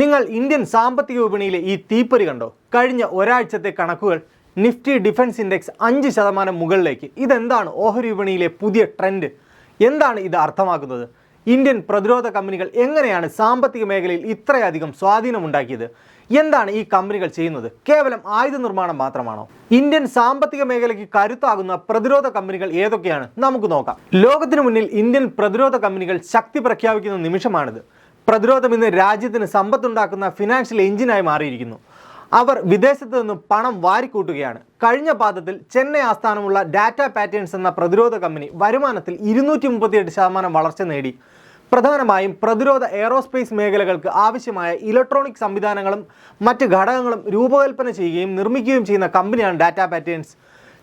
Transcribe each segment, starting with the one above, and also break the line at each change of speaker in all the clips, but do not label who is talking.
നിങ്ങൾ ഇന്ത്യൻ സാമ്പത്തിക വിപണിയിലെ ഈ തീപ്പൊരി കണ്ടോ? കഴിഞ്ഞ ഒരാഴ്ചത്തെ കണക്കുകൾ നിഫ്റ്റി ഡിഫൻസ് ഇൻഡെക്സ് 5% മുകളിലേക്ക്. ഇതെന്താണ് ഓഹരി വിപണിയിലെ പുതിയ ട്രെൻഡ്? എന്താണ് ഇത് അർത്ഥമാക്കുന്നത്? ഇന്ത്യൻ പ്രതിരോധ കമ്പനികൾ എങ്ങനെയാണ് സാമ്പത്തിക മേഖലയിൽ ഇത്രയധികം സ്വാധീനമുണ്ടാക്കിയത്? എന്താണ് ഈ കമ്പനികൾ ചെയ്യുന്നത്? കേവലം ആയുധ നിർമ്മാണം മാത്രമാണോ? ഇന്ത്യൻ സാമ്പത്തിക മേഖലയ്ക്ക് കരുത്താകുന്ന പ്രതിരോധ കമ്പനികൾ ഏതൊക്കെയാണ്? നമുക്ക് നോക്കാം. ലോകത്തിനു മുന്നിൽ ഇന്ത്യൻ പ്രതിരോധ കമ്പനികൾ ശക്തി പ്രഖ്യാപിക്കുന്ന നിമിഷമാണിത്. പ്രതിരോധം ഇന്ന് രാജ്യത്തിന് സമ്പത്തുണ്ടാക്കുന്ന ഫിനാൻഷ്യൽ എഞ്ചിനായി മാറിയിരിക്കുന്നു. അവർ വിദേശത്ത് നിന്ന് പണം വാരിക്കൂട്ടുകയാണ്. കഴിഞ്ഞ പാദത്തിൽ ചെന്നൈ ആസ്ഥാനമുള്ള ഡാറ്റ പാറ്റേൺസ് എന്ന പ്രതിരോധ കമ്പനി വരുമാനത്തിൽ 238% വളർച്ച നേടി. പ്രധാനമായും പ്രതിരോധ എയറോസ്പേസ് മേഖലകൾക്ക് ആവശ്യമായ ഇലക്ട്രോണിക് സംവിധാനങ്ങളും മറ്റ് ഘടകങ്ങളും രൂപകൽപ്പന ചെയ്യുകയും നിർമ്മിക്കുകയും ചെയ്യുന്ന കമ്പനിയാണ് ഡാറ്റ പാറ്റേൺസ്.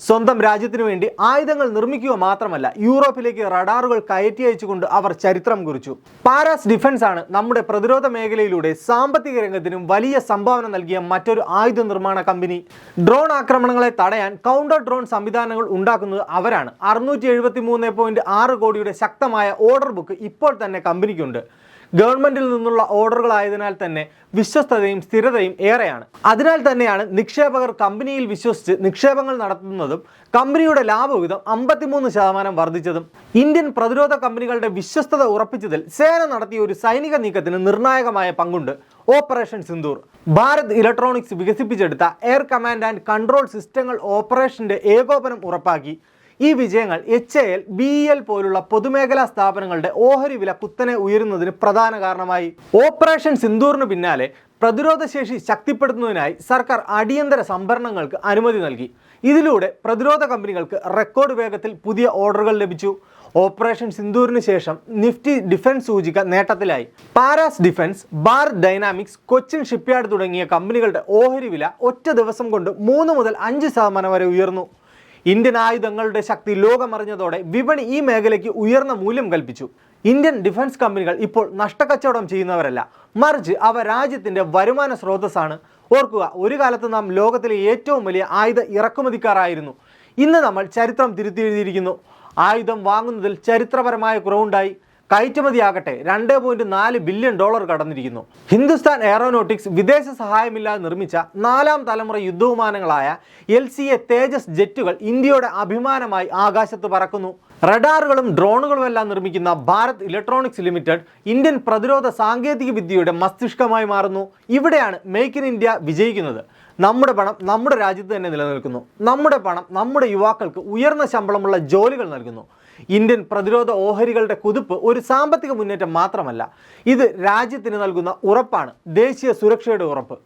സ്വന്തം രാജ്യത്തിനു വേണ്ടി ആയുധങ്ങൾ നിർമ്മിക്കുക മാത്രമല്ല, യൂറോപ്പിലേക്ക് റഡാറുകൾ കയറ്റി അയച്ചുകൊണ്ട് അവർ ചരിത്രം കുറിച്ചു. പാരാസ് ഡിഫൻസ് ആണ് നമ്മുടെ പ്രതിരോധ മേഖലയിലൂടെ സാമ്പത്തിക രംഗത്തിനും വലിയ സംഭാവന നൽകിയ മറ്റൊരു ആയുധ നിർമ്മാണ കമ്പനി. ഡ്രോൺ ആക്രമണങ്ങളെ തടയാൻ കൗണ്ടർ ഡ്രോൺ സംവിധാനങ്ങൾ ഉണ്ടാക്കുന്നത് അവരാണ്. 673.6 കോടിയുടെ ശക്തമായ ഓർഡർ ബുക്ക് ഇപ്പോൾ തന്നെ കമ്പനിക്കുണ്ട്. ഗവൺമെന്റിൽ നിന്നുള്ള ഓർഡറുകളായതിനാൽ തന്നെ വിശ്വസ്തതയും സ്ഥിരതയും ഏറെയാണ്. അതിനാൽ തന്നെയാണ് നിക്ഷേപകർ കമ്പനിയിൽ വിശ്വസിച്ച് നിക്ഷേപങ്ങൾ നടത്തുന്നതും കമ്പനിയുടെ ലാഭവിഹിതം 53% വർദ്ധിച്ചതും. ഇന്ത്യൻ പ്രതിരോധ കമ്പനികളുടെ വിശ്വസ്തത ഉറപ്പിച്ചതിൽ സേന നടത്തിയ ഒരു സൈനിക നീക്കത്തിന് നിർണായകമായ പങ്കുണ്ട്. ഓപ്പറേഷൻ സിന്ദൂർ. ഭാരത് ഇലക്ട്രോണിക്സ് വികസിപ്പിച്ചെടുത്ത എയർ കമാൻഡ് ആൻഡ് കൺട്രോൾ സിസ്റ്റങ്ങൾ ഓപ്പറേഷന്റെ ഏകോപനം ഉറപ്പാക്കി. ഈ വിജയങ്ങൾ HAL, BEL പോലുള്ള പൊതുമേഖലാ സ്ഥാപനങ്ങളുടെ ഓഹരി വില കുത്തനെ ഉയരുന്നതിന് പ്രധാന കാരണമായി. ഓപ്പറേഷൻ സിന്ദൂറിന് പിന്നാലെ പ്രതിരോധ ശേഷി ശക്തിപ്പെടുത്തുന്നതിനായി സർക്കാർ അടിയന്തര സംഭരണങ്ങൾക്ക് അനുമതി നൽകി. ഇതിലൂടെ പ്രതിരോധ കമ്പനികൾക്ക് റെക്കോർഡ് വേഗത്തിൽ പുതിയ ഓർഡറുകൾ ലഭിച്ചു. ഓപ്പറേഷൻ സിന്ദൂറിന് ശേഷം നിഫ്റ്റി ഡിഫൻസ് സൂചിക നേട്ടത്തിലായി. Paras defence, Bharat dynamics, Cochin shipyard തുടങ്ങിയ കമ്പനികളുടെ ഓഹരി വില ഒറ്റ ദിവസം കൊണ്ട് 3 മുതൽ 5% വരെ ഉയർന്നു. ഇന്ത്യൻ ആയുധങ്ങളുടെ ശക്തി ലോകമറിഞ്ഞതോടെ വിപണി ഈ മേഖലയ്ക്ക് ഉയർന്ന മൂല്യം കൽപ്പിച്ചു. ഇന്ത്യൻ ഡിഫൻസ് കമ്പനികൾ ഇപ്പോൾ നഷ്ടക്കച്ചവടം ചെയ്യുന്നവരല്ല, മറിച്ച് അവ രാജ്യത്തിൻ്റെ വരുമാന സ്രോതസ്സാണ്. ഓർക്കുക, ഒരു കാലത്ത് നാം ലോകത്തിലെ ഏറ്റവും വലിയ ആയുധ ഇറക്കുമതിക്കാരായിരുന്നു. ഇന്ന് നമ്മൾ ചരിത്രം തിരുത്തിയെഴുതിയിരിക്കുന്നു. ആയുധം വാങ്ങുന്നതിൽ ചരിത്രപരമായ കുറവുണ്ടായി. കയറ്റുമതിയാകട്ടെ $2.4 ബില്യൺ കടന്നിരിക്കുന്നു. ഹിന്ദുസ്ഥാൻ എയറോനോട്ടിക്സ് വിദേശ സഹായമില്ലാതെ നിർമ്മിച്ച 4ാം തലമുറ യുദ്ധവിമാനങ്ങളായ LCA തേജസ് ജെറ്റുകൾ ഇന്ത്യയുടെ അഭിമാനമായി ആകാശത്ത് പറക്കുന്നു. റഡാറുകളും ഡ്രോണുകളുമെല്ലാം നിർമ്മിക്കുന്ന ഭാരത് ഇലക്ട്രോണിക്സ് ലിമിറ്റഡ് ഇന്ത്യൻ പ്രതിരോധ സാങ്കേതിക വിദ്യയുടെ മസ്തിഷ്കമായി മാറുന്നു. ഇവിടെയാണ് മേക്ക് ഇൻ ഇന്ത്യ വിജയിക്കുന്നത്. നമ്മുടെ പണം നമ്മുടെ രാജ്യത്ത് തന്നെ നിലനിൽക്കുന്നു. നമ്മുടെ പണം നമ്മുടെ യുവാക്കൾക്ക് ഉയർന്ന ശമ്പളമുള്ള ജോലികൾ നൽകുന്നു. ഇന്ത്യൻ പ്രതിരോധ ഓഹരികളുടെ കുതിപ്പ് ഒരു സാമ്പത്തിക മുന്നേറ്റം മാത്രമല്ല, ഇത് രാജ്യത്തിന് നൽകുന്ന ഉറപ്പാണ്, ദേശീയ സുരക്ഷയുടെ ഉറപ്പ്.